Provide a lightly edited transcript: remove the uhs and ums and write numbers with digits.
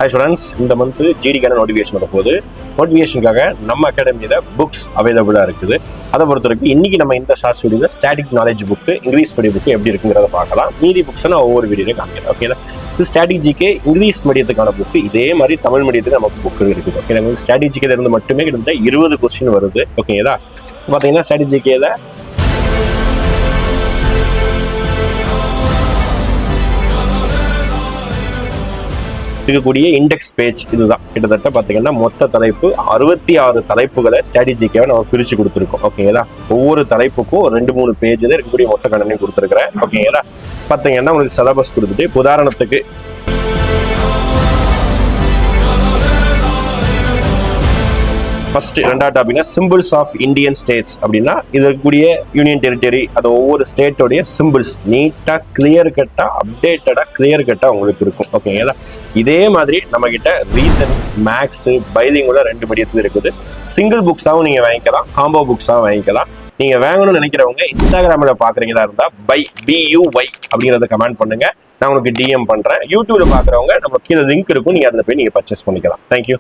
Hi students, இந்த month ஜிடிக்கான notification வரப்போகுது. நோட்டிஃபிகேஷனுக்காக நம்ம அகாடமியில் புக்ஸ் அவைலபிளாக இருக்குது. அதை பொறுத்த வரைக்கும் இன்னைக்கு நம்ம இந்த ஷார்ட் வீடியோவில் static knowledge book, English medium book எப்படி இருக்குங்கிறத பார்க்கலாம். மீதி புக்ஸ் நான் ஒவ்வொரு வீடியோவில் காமிக்கிறேன். ஓகேங்களா, இது ஸ்ட்ராட்டஜிக்கே இங்கிலீஷ் மீடியத்துக்கான புக்கு. இதே மாதிரி தமிழ் மீடியத்துக்கு நமக்கு புக்கு இருக்குது. ஓகே, உங்களுக்கு ஸ்ட்ராட்டஜிக்கில் இருந்து மட்டுமே கிட்டத்தட்ட 20 கொஸ்டின் வருது. ஓகேங்களா, பார்த்தீங்கன்னா ஸ்ட்ராட்டஜிக்கேல இருக்கக்கூடிய இண்டெக்ஸ் பேஜ் இதுதான். கிட்டத்தட்ட பார்த்தீங்கன்னா மொத்த தலைப்பு 66 தலைப்புகளை ஸ்ட்ராட்டஜிக்காக நம்ம பிரித்து கொடுத்துருக்கோம். ஓகேங்களா, ஒவ்வொரு தலைப்புக்கும் 2-3 பேஜில் இருக்கக்கூடிய மொத்த கண்டனையும் கொடுத்துருக்குறேன். ஓகேங்களா, பார்த்தீங்கன்னா உங்களுக்கு சிலபஸ் கொடுத்துட்டு உதாரணத்துக்கு ஃபர்ஸ்ட் 2வது டாபிக்னா சிம்பிள்ஸ் ஆஃப் இந்தியன் ஸ்டேட்ஸ். அப்படின்னா இது இருக்கக்கூடிய யூனியன் டெரிட்டரி, அது ஒவ்வொரு ஸ்டேட்டோடைய சிம்பிள்ஸ் நீட்டாக கிளியர் கட்டாக அப்டேட்டடாக கிளியர் கட்டாக உங்களுக்கு இருக்கும். ஓகேங்களா, இதே மாதிரி நம்ம கிட்ட ரீசன், மேக்ஸு, பைலிங்குள்ள 2 மீடியத்தில் இருக்குது. சிங்கிள் புக்ஸாகவும் நீங்கள் வாங்கிக்கலாம், காம்போ புக்ஸாகவும் வாங்கிக்கலாம். நீங்கள் வாங்கணும்னு நினைக்கிறவங்க இன்ஸ்டாகிராமில் பார்க்குறீங்களா இருந்தால் BUY அப்படிங்கிறத கமெண்ட் பண்ணுங்க, நான் உங்களுக்கு DM பண்ணுறேன். யூடியூப்ல பார்க்குறவங்க நம்ம கீழே லிங்க் இருக்கும், நீங்கள் அதில் போய் நீங்கள் பர்ச்சேஸ் பண்ணிக்கலாம். தேங்க்யூ.